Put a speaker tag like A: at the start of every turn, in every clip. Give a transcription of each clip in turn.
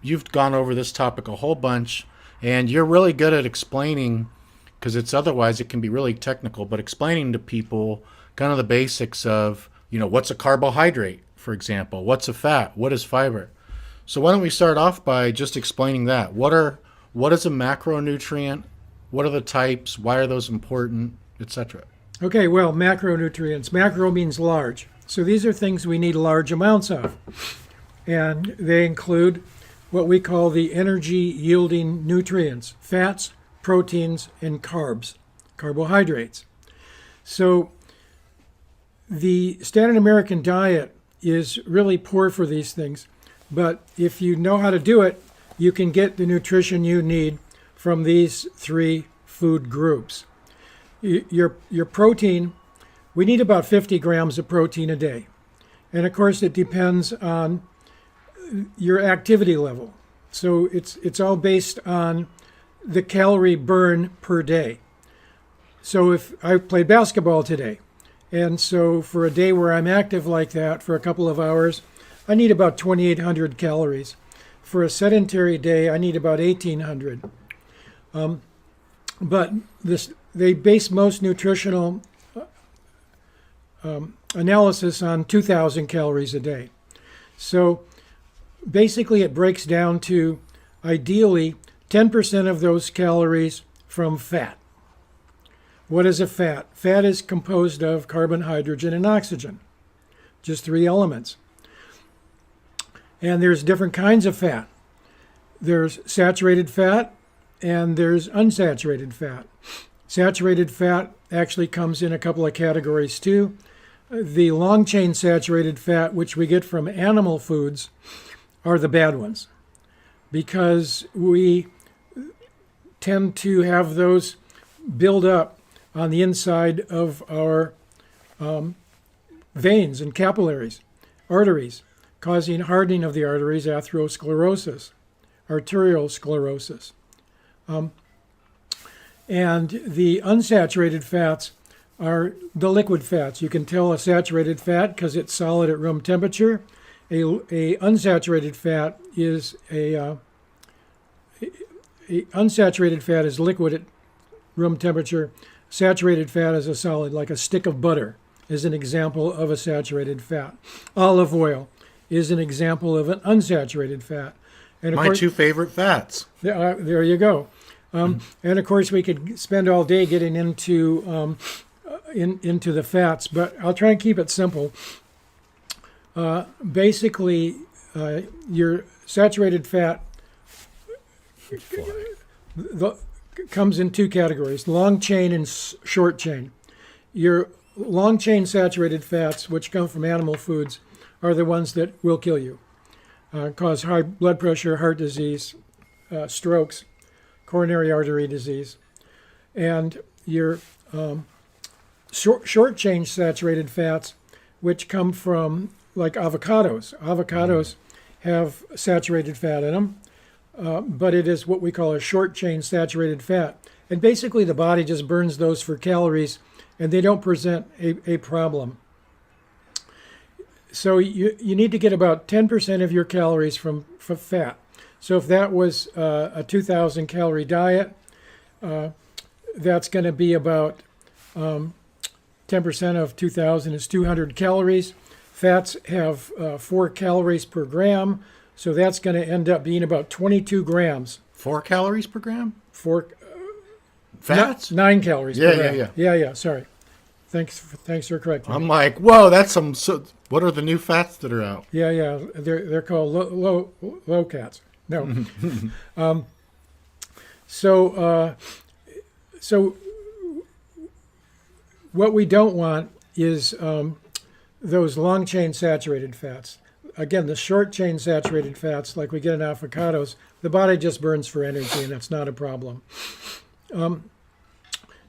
A: you've gone over this topic a whole bunch, and you're really good at explaining, because it's otherwise it can be really technical, but explaining to people kind of the basics of, what's a carbohydrate, for example, what's a fat, what is fiber. So why don't we start off by just explaining that? What is a macronutrient? What are the types? Why are those important, etc.?
B: Okay, well, macronutrients. Macro means large. So these are things we need large amounts of. And they include what we call the energy-yielding nutrients: fats, proteins, and carbs, carbohydrates. So the standard American diet is really poor for these things. But if you know how to do it, you can get the nutrition you need from these three food groups. Your protein, we need about 50 grams of protein a day. And of course, it depends on your activity level. So it's all based on the calorie burn per day. So if I played basketball today, and so for a day where I'm active like that for a couple of hours, I need about 2,800 calories. For a sedentary day, I need about 1,800. But they base most nutritional analysis on 2,000 calories a day. So basically it breaks down to, ideally, 10% of those calories from fat. What is a fat? Fat is composed of carbon, hydrogen, and oxygen, just three elements. And there's different kinds of fat. There's saturated fat and there's unsaturated fat. Saturated fat actually comes in a couple of categories too. The long chain saturated fat, which we get from animal foods, are the bad ones, because we tend to have those build up on the inside of our veins and capillaries, arteries, causing hardening of the arteries, atherosclerosis, arterial sclerosis. And the unsaturated fats are the liquid fats. You can tell a saturated fat because it's solid at room temperature. A unsaturated fat is unsaturated fat is liquid at room temperature. Saturated fat is a solid, like a stick of butter is an example of a saturated fat. Olive oil is an example of an unsaturated fat. And
A: My two favorite fats.
B: There you go. And of course, we could spend all day getting into the fats, but I'll try and keep it simple. Basically, your saturated fat comes in two categories: long chain and short chain. Your long chain saturated fats, which come from animal foods, are the ones that will kill you, cause high blood pressure, heart disease, strokes, coronary artery disease. And your short chain saturated fats, which come from like avocados. Avocados have saturated fat in them, but it is what we call a short chain saturated fat. And basically the body just burns those for calories, and they don't present a problem. So you need to get about 10% of your calories from fat. So if that was a 2,000 calorie diet, that's going to be about 10% of 2,000 is 200 calories. Fats have 4 calories per gram, so that's going to end up being about 22 grams.
A: 4 calories per gram?
B: Fats? 9 calories per gram.
A: Yeah.
B: Sorry. Thanks for correcting me.
A: I'm like, whoa, that's some. So, what are the new fats that are out?
B: Yeah. They're called low cats. No. So what we don't want is those long chain saturated fats. Again, the short chain saturated fats, like we get in avocados, the body just burns for energy, and that's not a problem.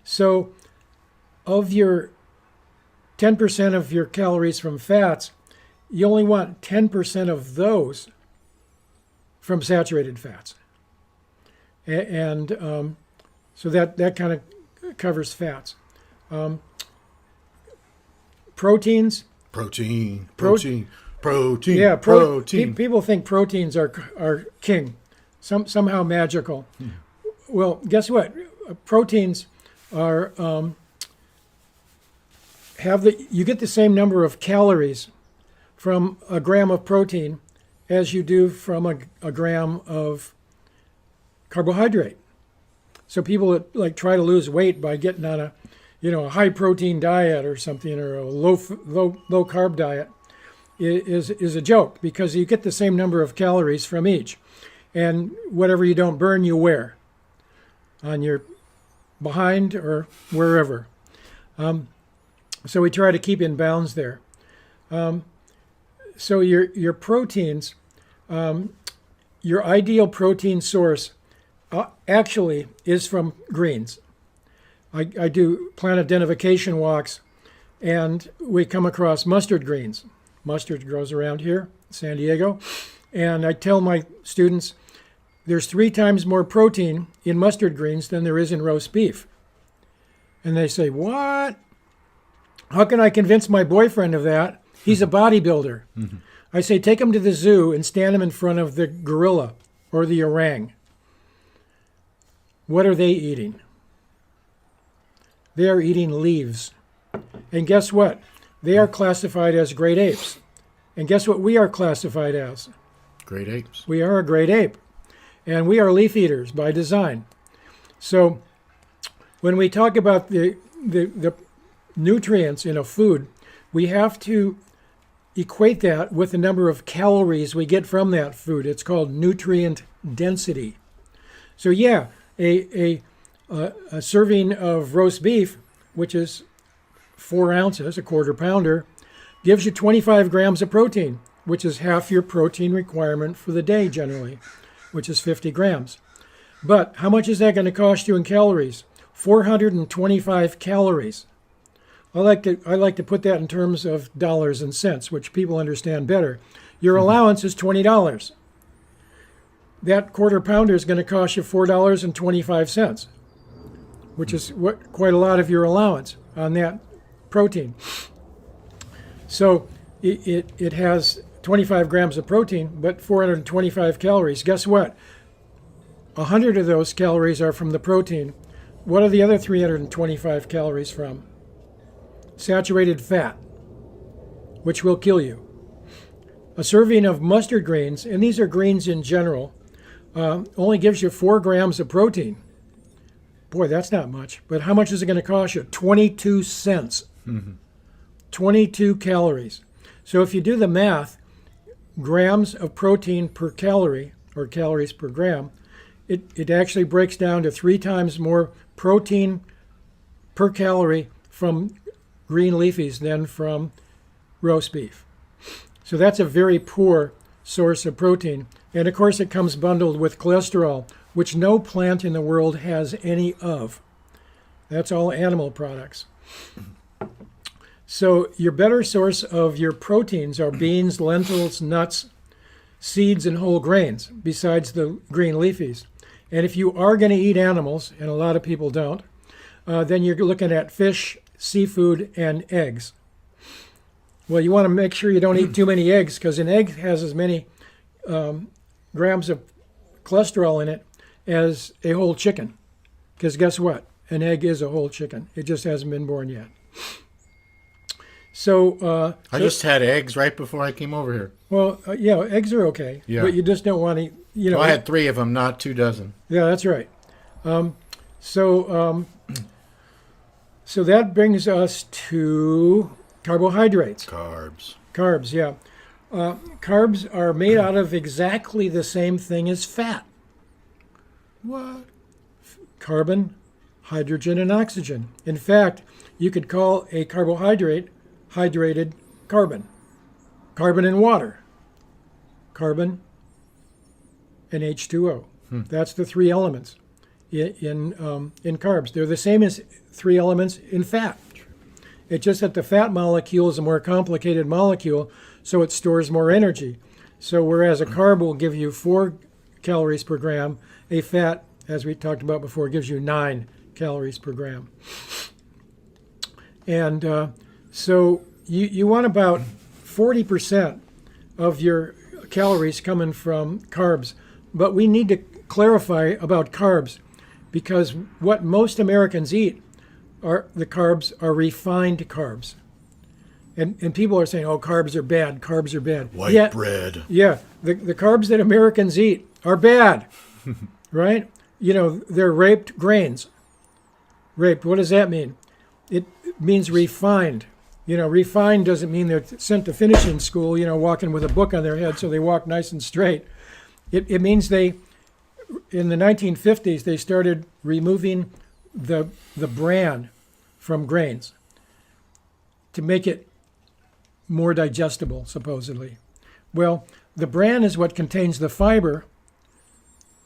B: So of your 10% of your calories from fats, you only want 10% of those from saturated fats. And so that kind of covers fats. Proteins.
A: Protein Protein.
B: Yeah,
A: protein.
B: people think proteins are king, somehow magical. Well, guess what? Proteins are you get the same number of calories from a gram of protein as you do from a gram of carbohydrate. So people that like try to lose weight by getting on a high protein diet or something, or a low carb diet is a joke, because you get the same number of calories from each, and whatever you don't burn, you wear on your behind or wherever. So we try to keep in bounds there. So your proteins, your ideal protein source actually is from greens. I do plant identification walks, and we come across mustard greens. Mustard grows around here, San Diego. And I tell my students, there's 3 times more protein in mustard greens than there is in roast beef. And they say, what? How can I convince my boyfriend of that? He's a bodybuilder. Mm-hmm. I say, take him to the zoo and stand him in front of the gorilla or the orang. What are they eating? They are eating leaves. And guess what? They are classified as great apes. And guess what we are classified as?
A: Great apes.
B: We are a great ape. And we are leaf eaters by design. So when we talk about the nutrients in a food, we have to equate that with the number of calories we get from that food. It's called nutrient density. So yeah, a serving of roast beef, which is 4 ounces, a quarter pounder, gives you 25 grams of protein, which is half your protein requirement for the day generally, which is 50 grams. But how much is that going to cost you in calories? 425 calories. I like to put that in terms of dollars and cents, which people understand better. Your allowance is $20. That quarter pounder is going to cost you $4.25, which is quite a lot of your allowance on that protein. So it has 25 grams of protein, but 425 calories. Guess what? 100 of those calories are from the protein. What are the other 325 calories from? Saturated fat, which will kill you. A serving of mustard greens, and these are greens in general, only gives you 4 grams of protein. Boy, that's not much. But how much is it going to cost you? 22 cents. Mm-hmm. 22 calories. So if you do the math, grams of protein per calorie, or calories per gram, it actually breaks down to 3 times more protein per calorie from green leafies than from roast beef. So that's a very poor source of protein. And of course it comes bundled with cholesterol, which no plant in the world has any of. That's all animal products. So your better source of your proteins are beans, lentils, nuts, seeds, and whole grains, besides the green leafies. And if you are going to eat animals, and a lot of people don't, then you're looking at fish, seafood, and eggs. Well, you want to make sure you don't eat too many eggs, because an egg has as many grams of cholesterol in it as a whole chicken. Because guess what? An egg is a whole chicken. It just hasn't been born yet. So
A: I just had eggs right before I came over here.
B: Well, yeah, eggs are okay. Yeah. But you just don't want to,
A: Well, I had 3 of them, not 2 dozen.
B: Yeah, that's right. So that brings us to carbohydrates. Carbs, yeah. Carbs are made out of exactly the same thing as fat.
A: What?
B: Carbon, hydrogen, and oxygen. In fact, you could call a carbohydrate hydrated carbon. Carbon and water. Carbon and H2O. That's the 3 elements in carbs. They're the same as 3 elements in fat. It's just that the fat molecule is a more complicated molecule, so it stores more energy. So whereas a carb will give you 4 calories per gram, a fat, as we talked about before, gives you 9 calories per gram. And so you want about 40% of your calories coming from carbs. But we need to clarify about carbs because what most Americans eat are the carbs are refined carbs. And people are saying, oh, carbs are bad, carbs are bad.
A: White bread.
B: Yeah, the carbs that Americans eat are bad, right? You know, they're raped grains. Raped, what does that mean? It means refined. You know, refined doesn't mean they're sent to finishing school, you know, walking with a book on their head so they walk nice and straight. It means in the 1950s, they started removing the bran from grains to make it more digestible, supposedly. Well, the bran is what contains the fiber,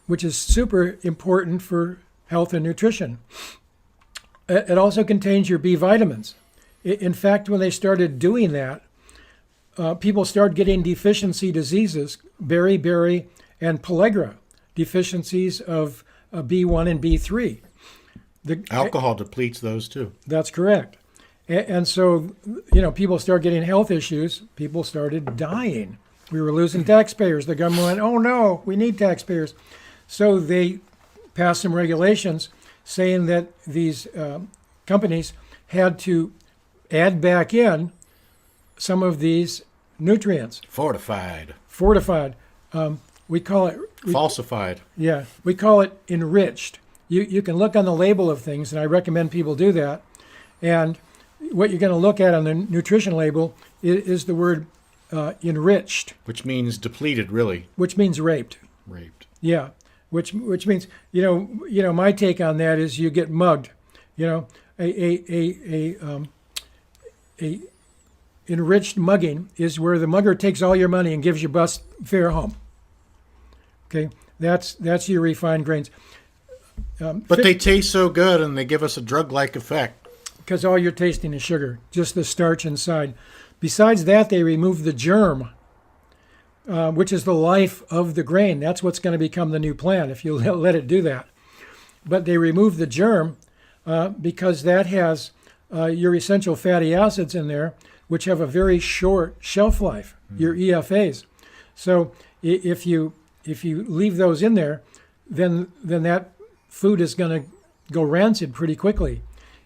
B: which is super important for health and nutrition. It also contains your B vitamins. In fact, when they started doing that, people started getting deficiency diseases, beriberi and pellagra, deficiencies of B1 and B3.
A: Alcohol depletes those too.
B: That's correct. And so, you know, people started getting health issues. People started dying. We were losing taxpayers. The government went, oh no, we need taxpayers. So they passed some regulations saying that these companies had to add back in some of these nutrients.
A: Fortified.
B: We call it...
A: Falsified.
B: Yeah, we call it enriched. You can look on the label of things, and I recommend people do that. And what you're going to look at on the nutrition label is the word enriched.
A: Which means depleted, really.
B: Which means raped.
A: Raped.
B: Yeah, which means, you know, my take on that is you get mugged. You know, a enriched mugging is where the mugger takes all your money and gives you bus fare home. Okay, that's your refined grains.
A: But they taste so good and they give us a drug-like effect.
B: Because all you're tasting is sugar, just the starch inside. Besides that, they remove the germ, which is the life of the grain. That's what's going to become the new plant if you let it do that. But they remove the germ because that has your essential fatty acids in there, which have a very short shelf life, your EFAs. So if you leave those in there, then that food is going to go rancid pretty quickly.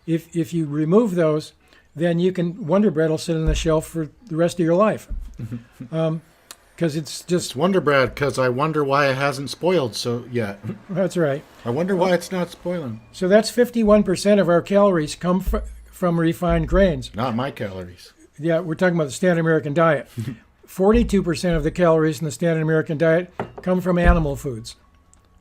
B: If you remove those, then Wonder Bread will sit on the shelf for the rest of your life. Because it's
A: Wonder Bread, because I wonder why it hasn't spoiled so yet.
B: That's right.
A: I wonder why it's not spoiling.
B: So that's 51% of our calories come from refined grains.
A: Not my calories.
B: Yeah, we're talking about the standard American diet. 42% of the calories in the standard American diet come from animal foods.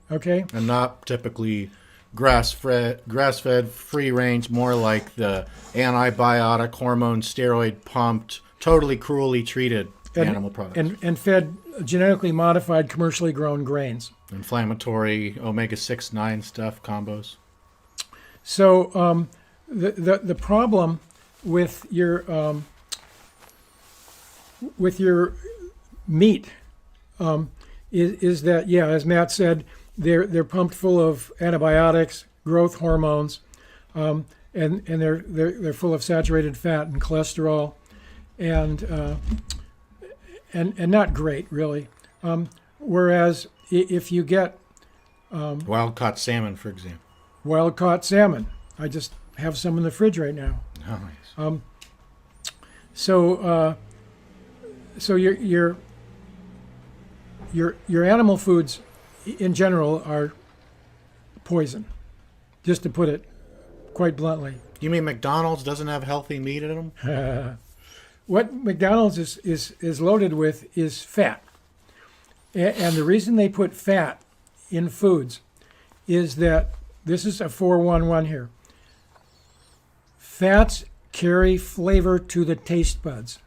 B: Okay?
A: And not typically grass-fed, free-range, more like the antibiotic, hormone, steroid-pumped, totally cruelly treated animal products.
B: And fed genetically modified, commercially grown grains.
A: Inflammatory, omega-6, 9 stuff, combos.
B: So the problem with your meat is that, yeah, as Matt said, they're pumped full of antibiotics, growth hormones, and they're full of saturated fat and cholesterol, and not great really. Whereas if you get
A: wild caught salmon, for example.
B: Wild caught salmon, I just have some in the fridge right now.
A: Nice.
B: So your animal foods in general are poison, just to put it quite bluntly.
A: You mean McDonald's doesn't have healthy meat in them?
B: What McDonald's is loaded with is fat. And the reason they put fat in foods is that, this is a 411 here, fats carry flavor to the taste buds.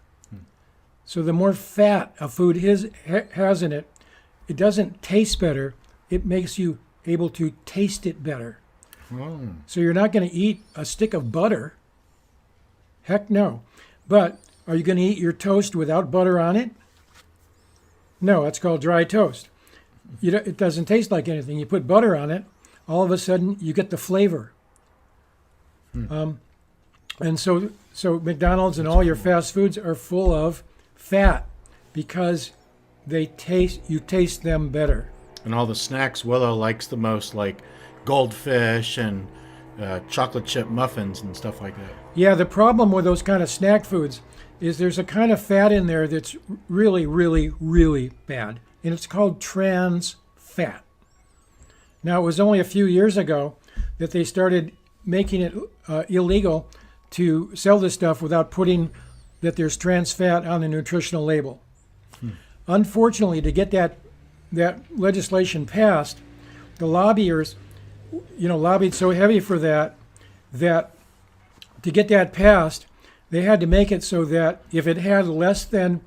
B: So the more fat a food has in it, it doesn't taste better, it makes you able to taste it better. So you're not going to eat a stick of butter. Heck no. But are you going to eat your toast without butter on it? No, it's called dry toast. It doesn't taste like anything. You put butter on it, all of a sudden you get the flavor. And so McDonald's and all your fast foods are full of fat. because you taste them better.
A: And all the snacks Willow likes the most, like goldfish and chocolate chip muffins and stuff like that.
B: Yeah, the problem with those kind of snack foods is there's a kind of fat in there that's really, really, really bad, and it's called trans fat. Now, it was only a few years ago that they started making it illegal to sell this stuff without putting that there's trans fat on the nutritional label. Unfortunately, to get that legislation passed, the lobbyers, lobbied so heavy for that to get that passed, they had to make it so that if it had less than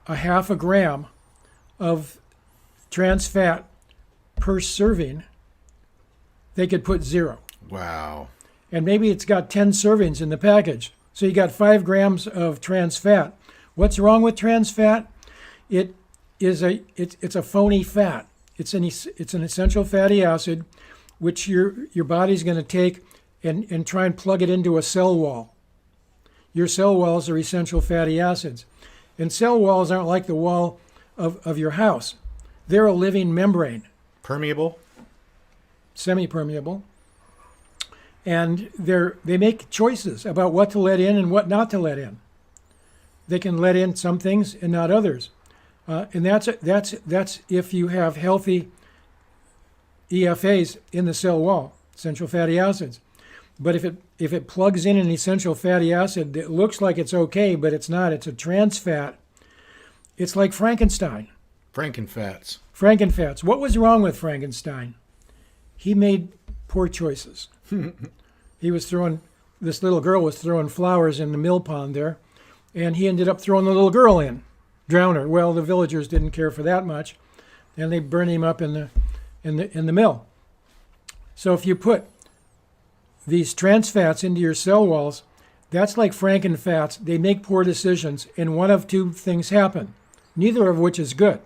B: a half a gram of trans fat per serving, they could put 0.
A: Wow.
B: And maybe it's got 10 servings in the package. So you got 5 grams of trans fat. What's wrong with trans fat? It's a phony fat. It's an essential fatty acid which your body's going to take and try and plug it into a cell wall. Your cell walls are essential fatty acids. And cell walls aren't like the wall of your house. They're a living membrane.
A: Permeable?
B: Semi-permeable. And they make choices about what to let in and what not to let in. They can let in some things and not others. And that's if you have healthy EFAs in the cell wall, essential fatty acids. But if it plugs in an essential fatty acid that looks like it's okay, but it's not, it's a trans fat, it's like Frankenstein. Frankenfats. What was wrong with Frankenstein? He made poor choices. This little girl was throwing flowers in the mill pond there, and he ended up throwing the little girl in, drown her. Well, the villagers didn't care for that much, and they burned him up in the mill. So if you put these trans fats into your cell walls, that's like Frankenfats. They make poor decisions, and one of two things happen, neither of which is good.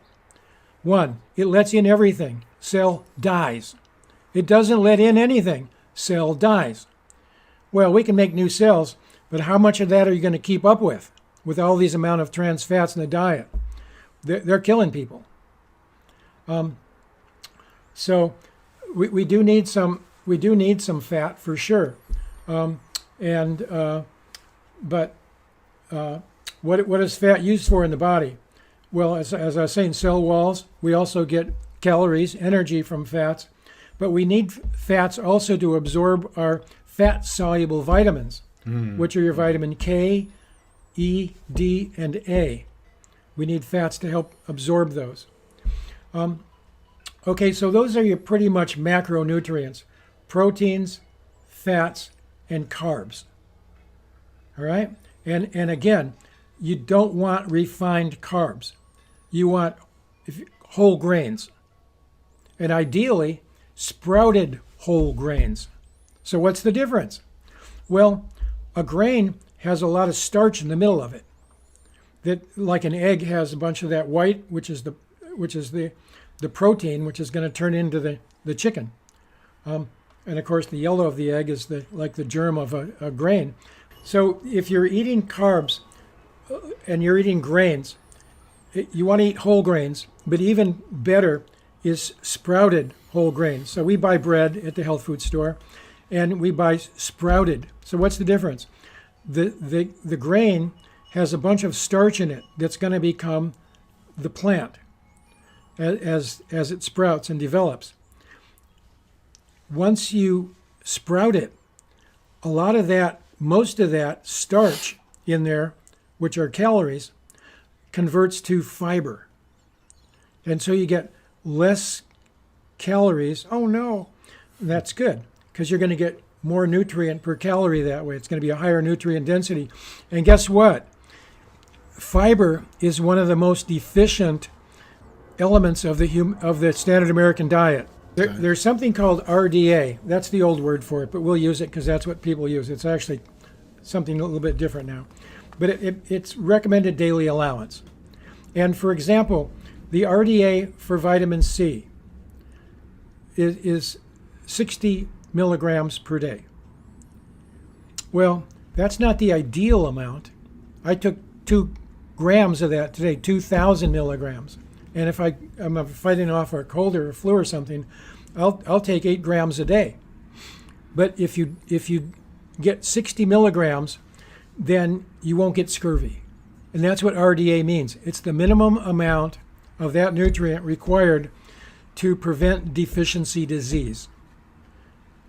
B: One, it lets in everything. Cell dies. It doesn't let in anything. Cell dies. Well, we can make new cells, but how much of that are you going to keep up with all these amount of trans fats in the diet? They're killing people. So we do need some fat for sure. But what is fat used for in the body? Well, as I was saying, cell walls. We also get calories, energy from fats, but we need fats also to absorb our fat-soluble vitamins, which are your vitamin K, E, D, and A. We need fats to help absorb those. Okay, so those are your pretty much macronutrients: proteins, fats, and carbs. All right? And again, you don't want refined carbs. You want whole grains. And ideally, sprouted whole grains. So what's the difference? Well, a grain has a lot of starch in the middle of it. That, like an egg, has a bunch of that white, which is the protein, which is going to turn into the chicken. And of course, the yellow of the egg is like the germ of a grain. So if you're eating carbs and you're eating grains, you want to eat whole grains, but even better is sprouted whole grains. So we buy bread at the health food store, and we buy sprouted. So what's the difference? The grain has a bunch of starch in it that's going to become the plant as it sprouts and develops. Once you sprout it, most of that starch in there, which are calories, converts to fiber. And so you get less calories. Oh no, that's good, because you're going to get more nutrient per calorie that way. It's going to be a higher nutrient density. And guess what? Fiber is one of the most efficient elements of the standard American diet. There's something called RDA. That's the old word for it, but we'll use it because that's what people use. It's actually something a little bit different now. But it's recommended daily allowance. And for example, the RDA for vitamin C is 60 milligrams per day. Well, that's not the ideal amount. I took 2 grams of that today, 2,000 milligrams. And if I'm fighting off a cold or a flu or something, I'll take 8 grams a day. But if you get 60 milligrams, then you won't get scurvy. And that's what RDA means. It's the minimum amount of that nutrient required to prevent deficiency disease.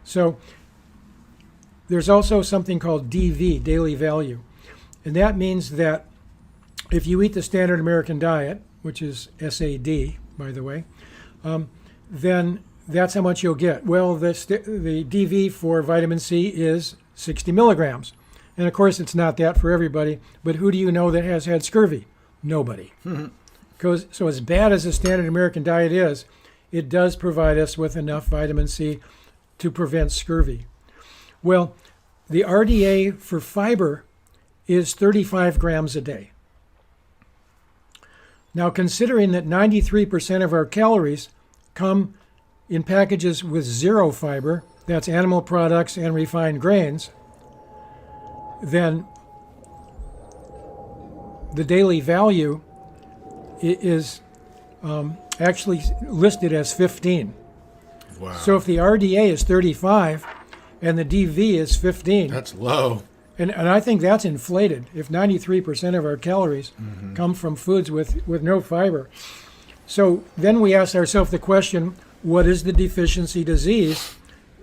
B: So there's also something called DV, daily value. And that means that if you eat the standard American diet, which is SAD, by the way, then that's how much you'll get. Well, the DV for vitamin C is 60 milligrams. And of course, it's not that for everybody, but who do you know that has had scurvy? Nobody. So as bad as the standard American diet is, it does provide us with enough vitamin C to prevent scurvy. Well, the RDA for fiber is 35 grams a day. Now, considering that 93% of our calories come in packages with 0 fiber, that's animal products and refined grains, then the daily value is actually listed as 15.
A: Wow.
B: So if the RDA is 35 and the DV is 15,
A: that's low.
B: And I think that's inflated. If 93% of our calories come from foods with no fiber. So then we ask ourselves the question, what is the deficiency disease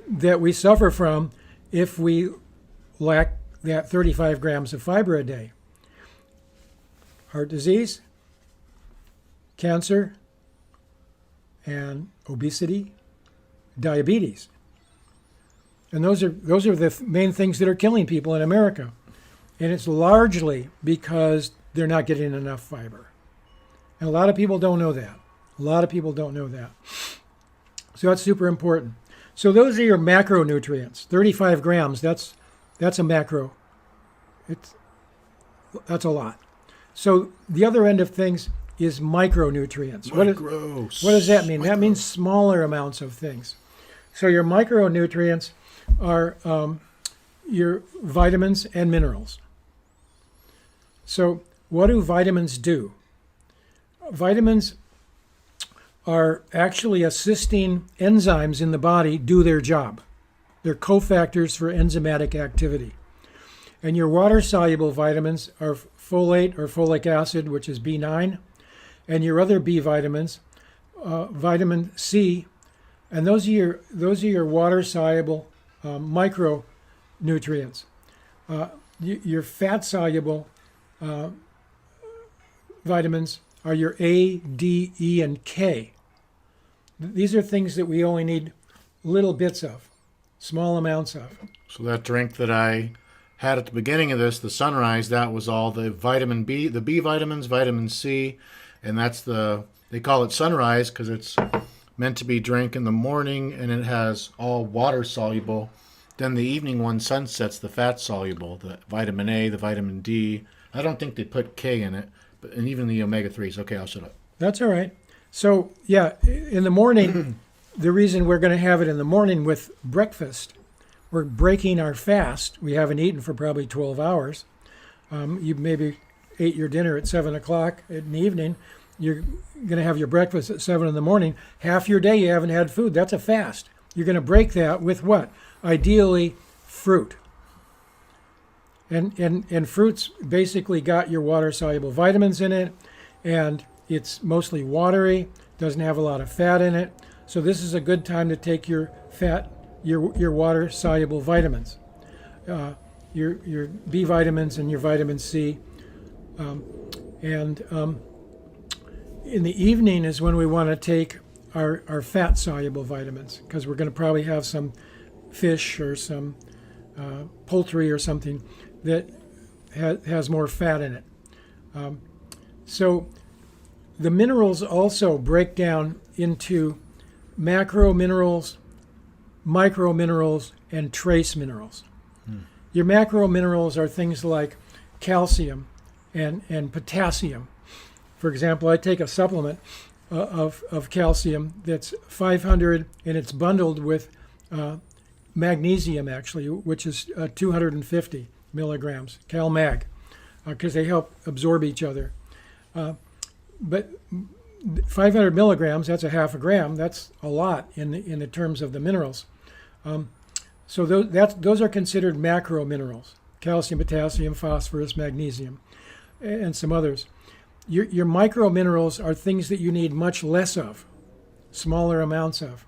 B: that we suffer from if we lack that 35 grams of fiber a day? Heart disease, cancer, and obesity, diabetes. And those are the main things that are killing people in America. And it's largely because they're not getting enough fiber. And a lot of people don't know that. So that's super important. So those are your macronutrients. 35 grams, that's a macro. That's a lot. So the other end of things is micronutrients. What does that mean? That means smaller amounts of things. So your micronutrients are your vitamins and minerals. So what do vitamins do? Vitamins are actually assisting enzymes in the body do their job. They're cofactors for enzymatic activity. And your water-soluble vitamins are folate or folic acid, which is B9, and your other B vitamins, vitamin C, and those are your water-soluble micronutrients. Your fat-soluble vitamins are your A, D, E, and K. These are things that we only need little bits of, small amounts of.
A: So that drink that I had at the beginning of this, the Sunrise, that was all the vitamin B, the B vitamins, vitamin C, and they call it Sunrise because it's meant to be drank in the morning, and it has all water soluble. Then the evening one, Sunset's the fat soluble, the vitamin A, the vitamin D. I don't think they put K in it, and even the omega-3s. Okay, I'll shut up.
B: That's all right. So, yeah, in the morning, the reason we're going to have it in the morning with breakfast, we're breaking our fast. We haven't eaten for probably 12 hours. You maybe ate your dinner at 7 o'clock in the evening. You're going to have your breakfast at 7 in the morning. Half your day you haven't had food. That's a fast. You're going to break that with what? Ideally, fruit. And fruits basically got your water-soluble vitamins in it, and it's mostly watery, doesn't have a lot of fat in it. So this is a good time to take your water-soluble vitamins, your B vitamins and your vitamin C. In the evening is when we want to take our fat-soluble vitamins, because we're going to probably have some fish or some poultry or something that has more fat in it. So the minerals also break down into macro minerals, micro minerals, and trace minerals. Your macro minerals are things like calcium and potassium. For example, I take a supplement of calcium that's 500, and it's bundled with magnesium, actually, which is 250 milligrams, CalMag, because they help absorb each other. But 500 milligrams, that's a half a gram. That's a lot in the terms of the minerals. So those are considered macro minerals: calcium, potassium, phosphorus, magnesium, and some others. Your micro minerals are things that you need much less of, smaller amounts of.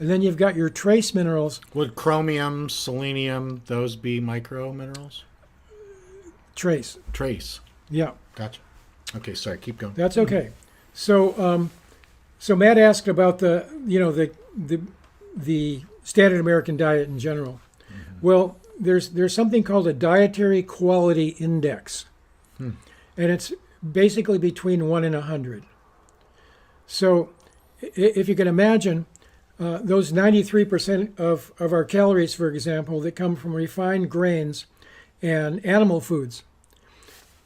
B: And then you've got your trace minerals.
A: Would chromium, selenium, those be micro minerals?
B: Trace.
A: Trace.
B: Yeah.
A: Gotcha. Okay, sorry, keep going.
B: That's okay. So, so Matt asked about the standard American diet in general. Mm-hmm. Well, there's something called a dietary quality index, and it's basically between 1 and 100. So, if you can imagine, those 93% of our calories, for example, that come from refined grains and animal foods.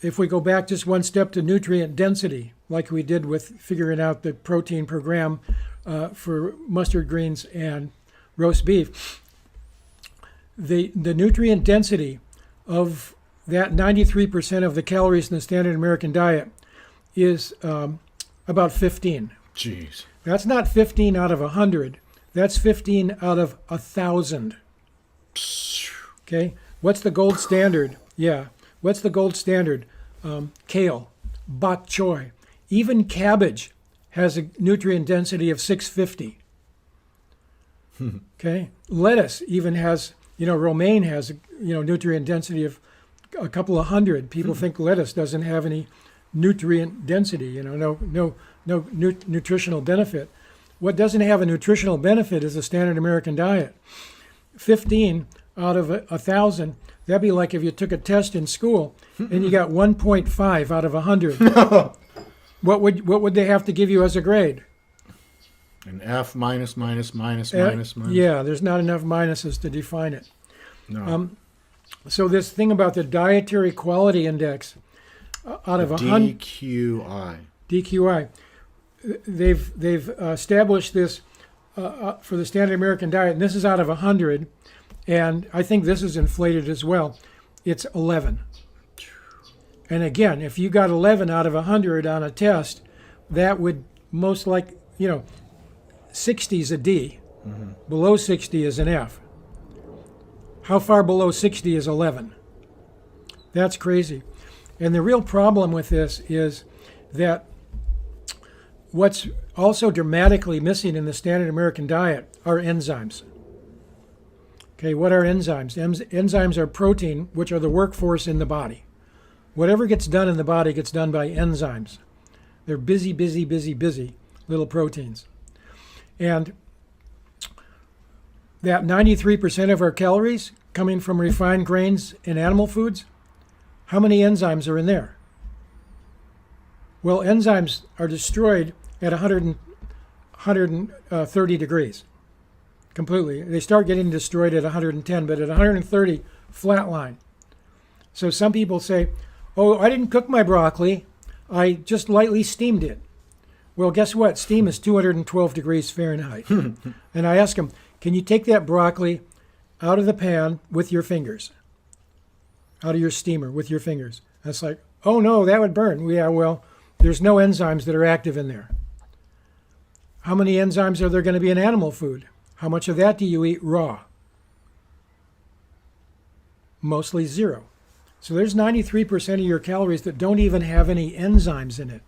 B: If we go back just one step to nutrient density, like we did with figuring out the protein per gram for mustard greens and roast beef, the nutrient density of that 93% of the calories in the standard American diet is about 15.
A: Jeez.
B: That's not 15 out of 100. That's 15 out of 1,000. Okay? What's the gold standard? Yeah. What's the gold standard? Kale, bok choy, even cabbage has a nutrient density of 650. Okay? Lettuce even has, romaine has a nutrient density of a couple of hundred. People think lettuce doesn't have any nutrient density, no nutritional benefit. What doesn't have a nutritional benefit is the standard American diet. 15 out of 1,000, that'd be like if you took a test in school and you got 1.5 out of 100. What would they have to give you as a grade?
A: An F minus.
B: Yeah, there's not enough minuses to define it.
A: No.
B: So this thing about the dietary quality index, out of 100 DQI, they've established this for the standard American diet, and this is out of 100, and I think this is inflated as well. It's 11. And again, if you got 11 out of 100 on a test, that would most like, 60 is a D. Mm-hmm. Below 60 is an F. How far below 60 is 11? That's crazy. And the real problem with this is that what's also dramatically missing in the standard American diet are enzymes. Okay, what are enzymes? Enzymes are protein, which are the workforce in the body. Whatever gets done in the body gets done by enzymes. They're busy little proteins. And that 93% of our calories coming from refined grains and animal foods, how many enzymes are in there? Well, enzymes are destroyed at 130 degrees completely. They start getting destroyed at 110, but at 130, flatline. So some people say, oh, I didn't cook my broccoli. I just lightly steamed it. Well, guess what? Steam is 212 degrees Fahrenheit. And I ask them, can you take that broccoli out of the pan with your fingers? Out of your steamer with your fingers? That's like, oh no, that would burn. Yeah, well, there's no enzymes that are active in there. How many enzymes are there going to be in animal food? How much of that do you eat raw? Mostly zero. So there's 93% of your calories that don't even have any enzymes in it.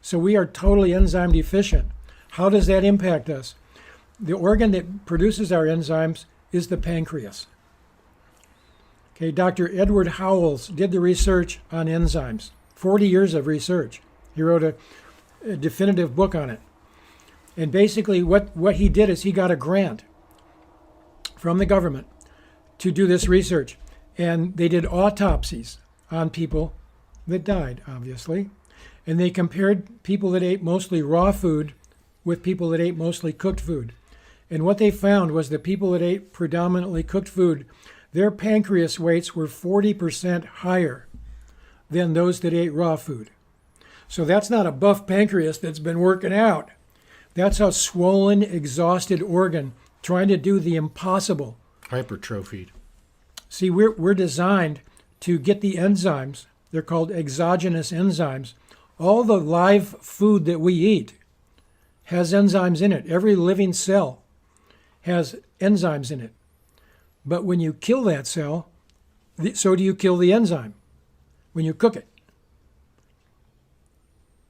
B: So we are totally enzyme deficient. How does that impact us? The organ that produces our enzymes is the pancreas. Okay, Dr. Edward Howells did the research on enzymes, 40 years of research. He wrote a definitive book on it. And basically what he did is he got a grant from the government to do this research. And they did autopsies on people that died, obviously. And they compared people that ate mostly raw food with people that ate mostly cooked food. And what they found was that people that ate predominantly cooked food, their pancreas weights were 40% higher than those that ate raw food. So that's not a buff pancreas that's been working out. That's a swollen, exhausted organ trying to do the impossible.
A: Hypertrophied.
B: See, we're designed to get the enzymes, they're called exogenous enzymes, all the live food that we eat has enzymes in it. Every living cell has enzymes in it. But when you kill that cell, so do you kill the enzyme when you cook it.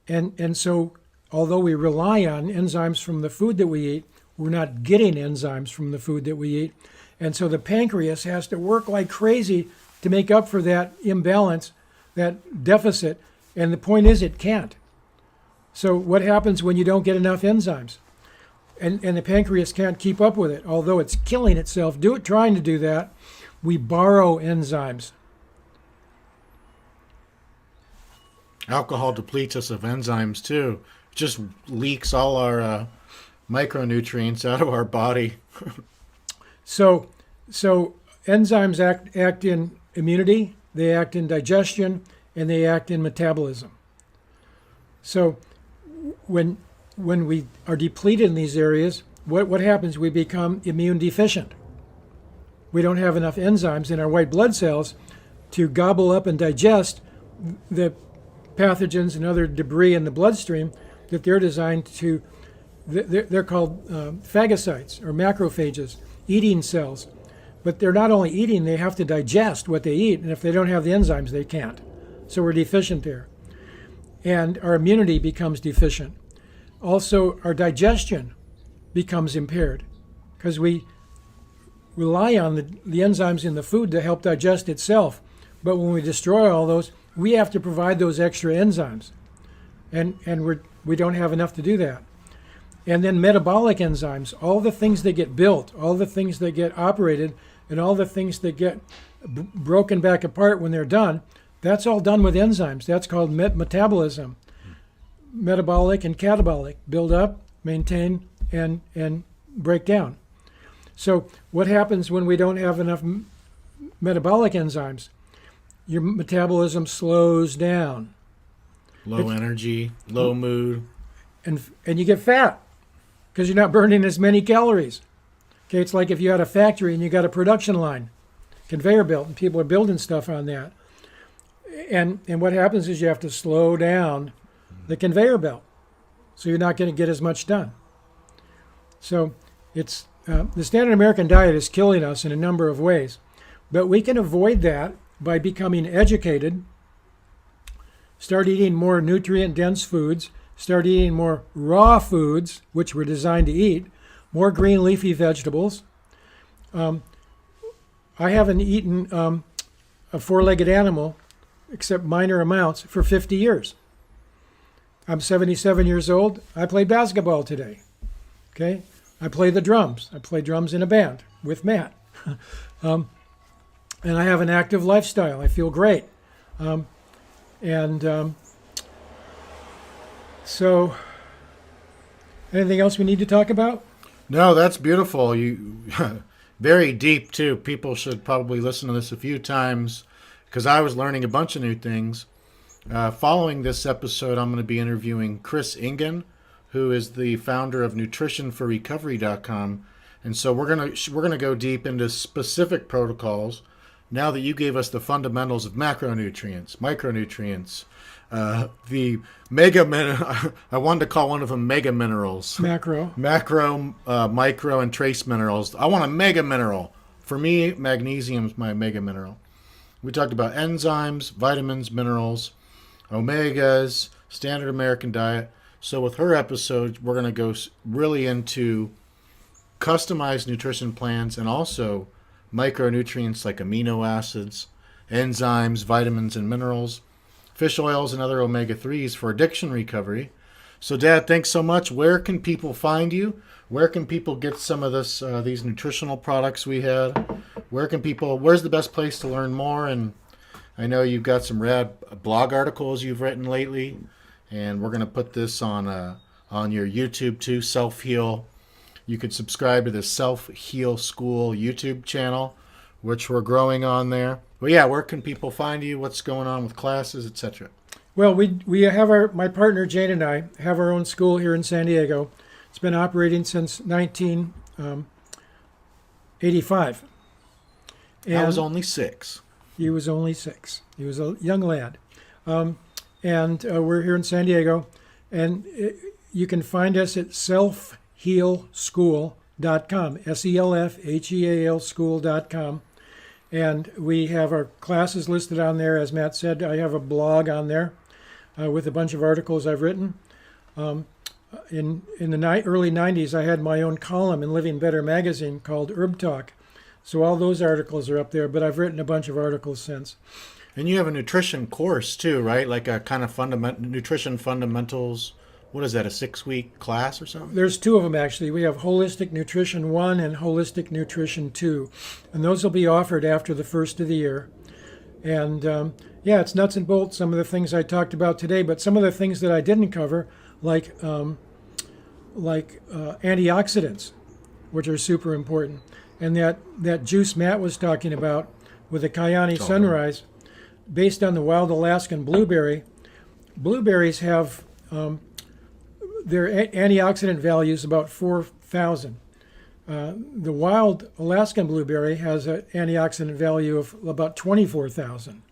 B: And so, although we rely on enzymes from the food that we eat, we're not getting enzymes from the food that we eat. And so the pancreas has to work like crazy to make up for that imbalance, that deficit. And the point is, it can't. So what happens when you don't get enough enzymes? And the pancreas can't keep up with it, although it's killing itself trying to do that. We borrow enzymes.
A: Alcohol depletes us of enzymes too. It just leaks all our micronutrients out of our body.
B: So enzymes act in immunity, they act in digestion, and they act in metabolism. So when we are depleted in these areas, what happens? We become immune deficient. We don't have enough enzymes in our white blood cells to gobble up and digest the pathogens and other debris in the bloodstream that they're designed to. They're called phagocytes or macrophages, eating cells. But they're not only eating, they have to digest what they eat. And if they don't have the enzymes, they can't. So we're deficient there. And our immunity becomes deficient. Also, our digestion becomes impaired because we rely on the enzymes in the food to help digest itself. But when we destroy all those, we have to provide those extra enzymes. And we don't have enough to do that. And then metabolic enzymes, all the things that get built, all the things that get operated, and all the things that get broken back apart when they're done, that's all done with enzymes. That's called metabolism. Metabolic and catabolic, build up, maintain, and break down. So what happens when we don't have enough metabolic enzymes? Your metabolism slows down.
A: Low energy, low mood.
B: And you get fat because you're not burning as many calories. Okay, it's like if you had a factory and you got a production line, conveyor belt, and people are building stuff on that. And what happens is you have to slow down the conveyor belt, so you're not going to get as much done. So it's the standard American diet is killing us in a number of ways, but we can avoid that by becoming educated, start eating more nutrient-dense foods, start eating more raw foods, which we're designed to eat, more green leafy vegetables. I haven't eaten a four-legged animal, except minor amounts, for 50 years. I'm 77 years old. I play basketball today. Okay? I play the drums. I play drums in a band with Matt. And I have an active lifestyle. I feel great. So, anything else we need to talk about?
A: No, that's beautiful. You very deep too. People should probably listen to this a few times because I was learning a bunch of new things. Following this episode, I'm going to be interviewing Chris Ingen, who is the founder of nutritionforrecovery.com. And so we're gonna go deep into specific protocols. Now that you gave us the fundamentals of macronutrients, micronutrients, the I wanted to call one of them mega minerals.
B: Macro,
A: micro, and trace minerals. I want a mega mineral. For me, magnesium's my mega mineral. We talked about enzymes, vitamins, minerals, omegas, standard American diet. So with her episode, we're going to go really into customized nutrition plans and also micronutrients like amino acids, enzymes, vitamins, and minerals, fish oils, and other omega-3s for addiction recovery. So, Dad, thanks so much. Where can people find you? Where can people get some of these nutritional products we had? Where's the best place to learn more? And I know you've got some rad blog articles you've written lately, and we're going to put this on your YouTube too, Self Heal. You could subscribe to the Self Heal School YouTube channel, which we're growing on there. But yeah, where can people find you? What's going on with classes, etc.?
B: Well, we have my partner Jane and I have our own school here in San Diego. It's been operating since 1985.
A: I was only 6.
B: He was only 6. He was a young lad. and we're here in San Diego. And you can find us at selfhealschool.com, selfheal school.com. And we have our classes listed on there. As Matt said, I have a blog on there with a bunch of articles I've written. In the early 90s, I had my own column in Living Better magazine called Herb Talk. So all those articles are up there, but I've written a bunch of articles since.
A: And you have a nutrition course too, right? Like a kind of nutrition fundamentals. What is that, a 6-week class or something?
B: There's 2 of them, actually. We have Holistic Nutrition 1 and Holistic Nutrition 2. And those will be offered after the first of the year. And yeah, it's nuts and bolts, some of the things I talked about today, but some of the things that I didn't cover, like antioxidants, which are super important. And that juice Matt was talking about with the Kyani Sunrise, based on the wild Alaskan blueberry, blueberries have their antioxidant values about 4,000. The wild Alaskan blueberry has an antioxidant value of about 24,000.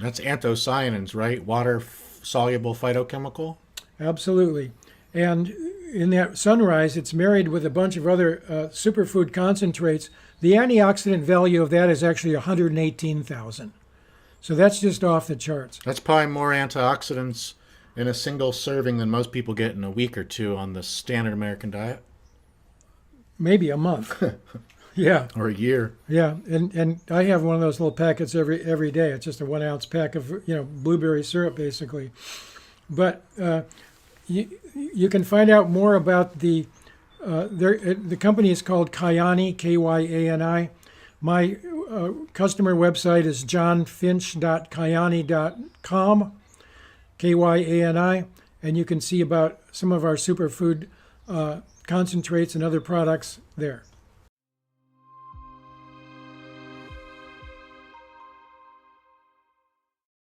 A: That's anthocyanins, right? Water-soluble phytochemical?
B: Absolutely. And in that Sunrise, it's married with a bunch of other superfood concentrates. The antioxidant value of that is actually 118,000. So that's just off the charts.
A: That's probably more antioxidants in a single serving than most people get in a week or 2 on the standard American diet.
B: Maybe a month. Yeah.
A: Or a year.
B: Yeah, and I have one of those little packets every day. It's just a 1 ounce pack of blueberry syrup, basically. But you can find out more about the company is called Kyani, Kyani. My customer website is johnfinch.kyani.com, Kyani, and you can see about some of our superfood concentrates and other products there.